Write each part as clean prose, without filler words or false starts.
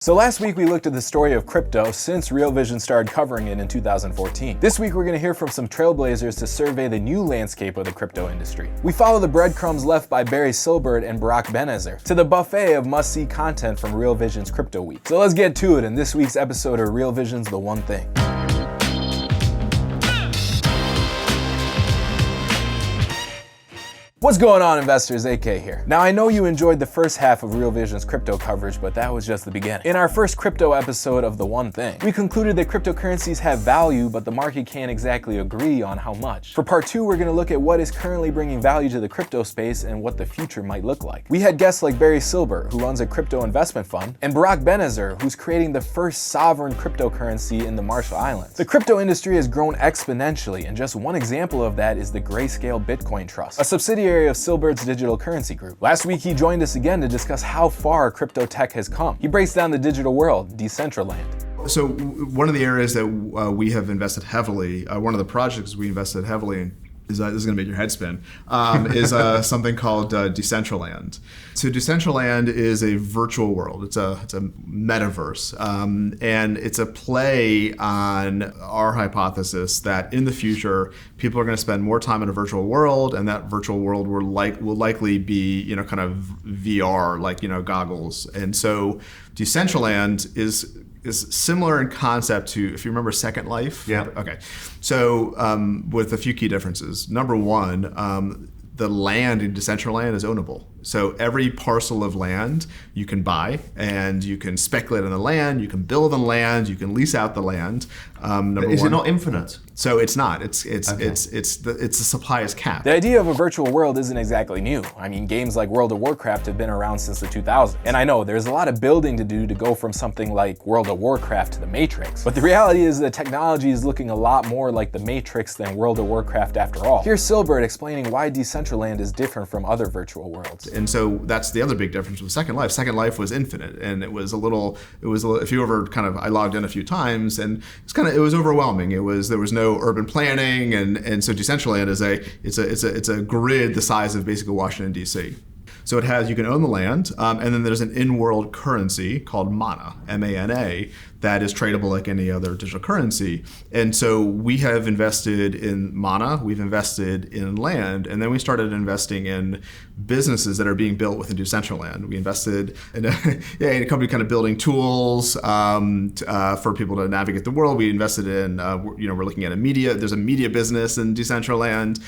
So last week we looked at the story of crypto since Real Vision started covering it in 2014. This week we're going to hear from some trailblazers to survey the new landscape of the crypto industry. We follow the breadcrumbs left by Barry Silbert and Barak Benezer to the buffet of must-see content from Real Vision's Crypto Week. So let's get to it in this week's episode of Real Vision's The One Thing. What's going on, investors? AK here. Now, I know you enjoyed the first half of Real Vision's crypto coverage, but that was just the beginning. In our first crypto episode of The One Thing, we concluded that cryptocurrencies have value, but the market can't exactly agree on how much. For part 2, we're going to look at what is currently bringing value to the crypto space and what the future might look like. We had guests like Barry Silbert, who runs a crypto investment fund, and Barak Benezer, who's creating the first sovereign cryptocurrency in the Marshall Islands. The crypto industry has grown exponentially, and just one example of that is the Grayscale Bitcoin Trust, a subsidiary of Silbert's digital currency group. Last week, he joined us again to discuss how far crypto tech has come. He breaks down the digital world, Decentraland. So one of the areas that we have invested heavily, one of the projects we invested heavily in, this is going to make your head spin, is something called Decentraland. So Decentraland is a virtual world. It's a metaverse, and it's a play on our hypothesis that in the future people are going to spend more time in a virtual world, and that virtual world will likely be kind of VR, like goggles. And so Decentraland is similar in concept to, if you remember, Second Life. Yeah. Okay. So with a few key differences. Number one, the land in Decentraland is ownable. So every parcel of land you can buy, and you can speculate on the land, you can build on land, you can lease out the land. Is it not infinite? So it's not. It's Okay. the supply is capped. The idea of a virtual world isn't exactly new. I mean, games like World of Warcraft have been around since the 2000s. And I know there's a lot of building to do to go from something like World of Warcraft to the Matrix. But the reality is that technology is looking a lot more like the Matrix than World of Warcraft after all. Here's Silbert explaining why Decentraland is different from other virtual worlds. And so that's the other big difference with Second Life. Second Life was infinite, and it was a little, if you ever I logged in a few times, and it was overwhelming. There was no urban planning, and so Decentraland is a grid the size of basically Washington, D.C. So you can own the land, and then there's an in-world currency called Mana, M-A-N-A, that is tradable like any other digital currency. And so we have invested in Mana, we've invested in land, and then we started investing in businesses that are being built within Decentraland. We invested in a company kind of building tools for people to navigate the world. We invested in, we're looking at there's a media business in Decentraland.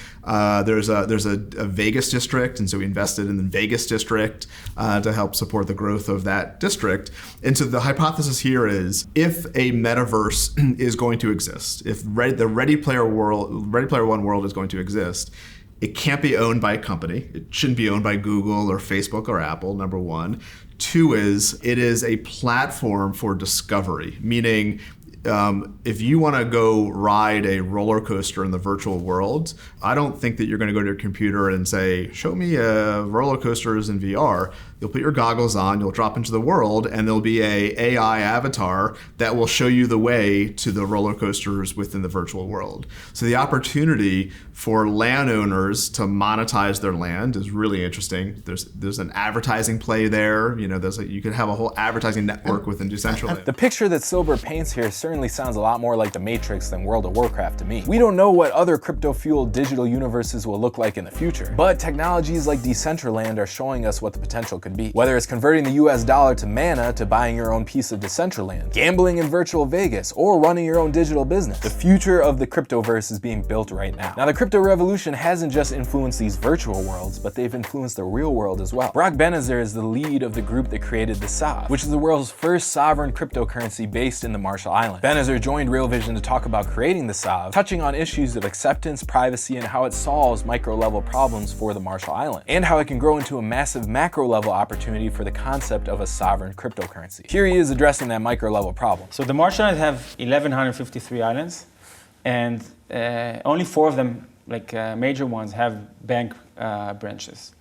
There's a Vegas district, and so we invested in the Vegas district to help support the growth of that district. And so the hypothesis here is, if a metaverse is going to exist, if the Ready Player One world is going to exist, it can't be owned by a company. It shouldn't be owned by Google or Facebook or Apple, number one. Two is, it is a platform for discovery, meaning if you want to go ride a roller coaster in the virtual world, I don't think that you're going to go to your computer and say, show me roller coasters in VR. You'll put your goggles on, you'll drop into the world, and there'll be a AI avatar that will show you the way to the roller coasters within the virtual world. So the opportunity for landowners to monetize their land is really interesting. There's an advertising play there. You could have a whole advertising network within Decentraland. The picture that Silbert paints here certainly sounds a lot more like the Matrix than World of Warcraft to me. We don't know what other crypto-fueled digital universes will look like in the future, but technologies like Decentraland are showing us what the potential could be. Whether it's converting the US dollar to Mana to buying your own piece of Decentraland, gambling in virtual Vegas, or running your own digital business, the future of the cryptoverse is being built right now. Now, the crypto revolution hasn't just influenced these virtual worlds, but they've influenced the real world as well. Barak Benezer is the lead of the group that created the SOV, which is the world's first sovereign cryptocurrency based in the Marshall Islands. Benezer joined Real Vision to talk about creating the SOV, touching on issues of acceptance, privacy, and how it solves micro-level problems for the Marshall Islands, and how it can grow into a massive macro-level opportunity for the concept of a sovereign cryptocurrency. Here he is addressing that micro-level problem. So the Marshall Islands have 1,153 islands, and only 4 of them, major ones, have bank branches.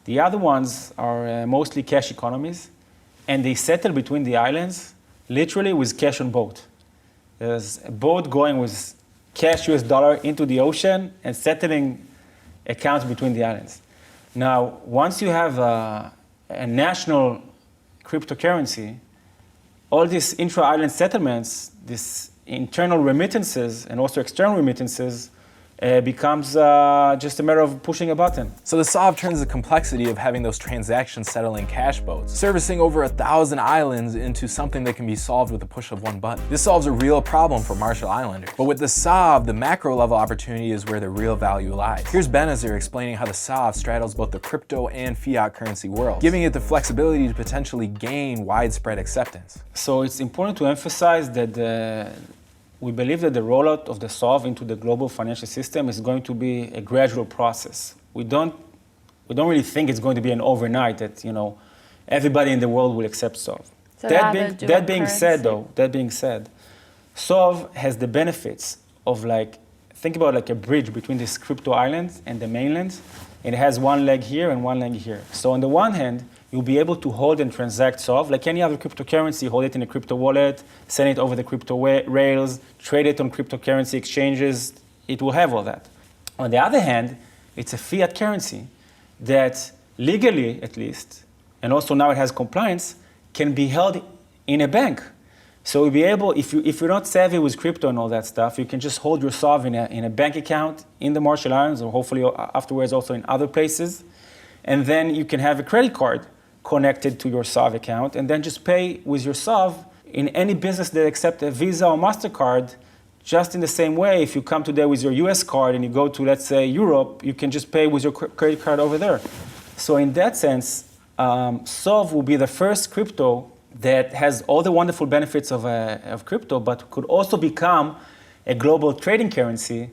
The other ones are mostly cash economies, and they settle between the islands literally with cash on boat. There's a boat going with cash US dollar into the ocean and settling accounts between the islands. Now, once you have a national cryptocurrency, all these intra-island settlements, these internal remittances and also external remittances, becomes just a matter of pushing a button. So the SOV turns the complexity of having those transactions settle in cash boats, servicing over 1,000 islands, into something that can be solved with the push of one button. This solves a real problem for Marshall Islanders. But with the SOV, the macro level opportunity is where the real value lies. Here's Benazir explaining how the SOV straddles both the crypto and fiat currency world, giving it the flexibility to potentially gain widespread acceptance. So it's important to emphasize that we believe that the rollout of the SOV into the global financial system is going to be a gradual process. We don't really think it's going to be an overnight that everybody in the world will accept SOV. So that being said, SOV has the benefits of think about like a bridge between these crypto islands and the mainland. It has one leg here and one leg here. So on the one hand, you'll be able to hold and transact SOV like any other cryptocurrency, hold it in a crypto wallet, send it over the crypto rails, trade it on cryptocurrency exchanges. It will have all that. On the other hand, it's a fiat currency that legally, at least, and also now it has compliance, can be held in a bank. So you'll be able, if you're not savvy with crypto and all that stuff, you can just hold your SOV in a bank account in the Marshall Islands, or hopefully afterwards also in other places. And then you can have a credit card connected to your SOV account, and then just pay with your SOV in any business that accepts a Visa or MasterCard. Just in the same way, if you come today with your US card and you go to, let's say, Europe, you can just pay with your credit card over there. So in that sense, SOV will be the first crypto that has all the wonderful benefits of crypto, but could also become a global trading currency,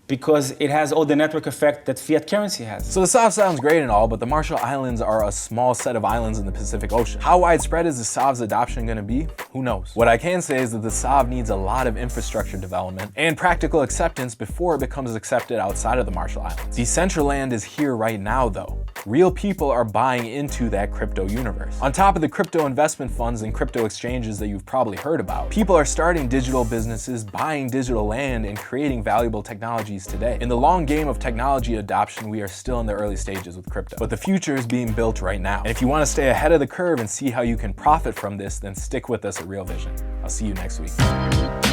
because it has all the network effect that fiat currency has. So the SOV sounds great and all, but the Marshall Islands are a small set of islands in the Pacific Ocean. How widespread is the SOV's adoption going to be? Who knows? What I can say is that the SOV needs a lot of infrastructure development and practical acceptance before it becomes accepted outside of the Marshall Islands. Decentraland is here right now though. Real people are buying into that crypto universe. On top of the crypto investment funds and crypto exchanges that you've probably heard about, people are starting digital businesses, buying digital land, and creating valuable technologies today. In the long game of technology adoption, we are still in the early stages with crypto, but the future is being built right now. And if you want to stay ahead of the curve and see how you can profit from this, then stick with us at Real Vision. I'll see you next week.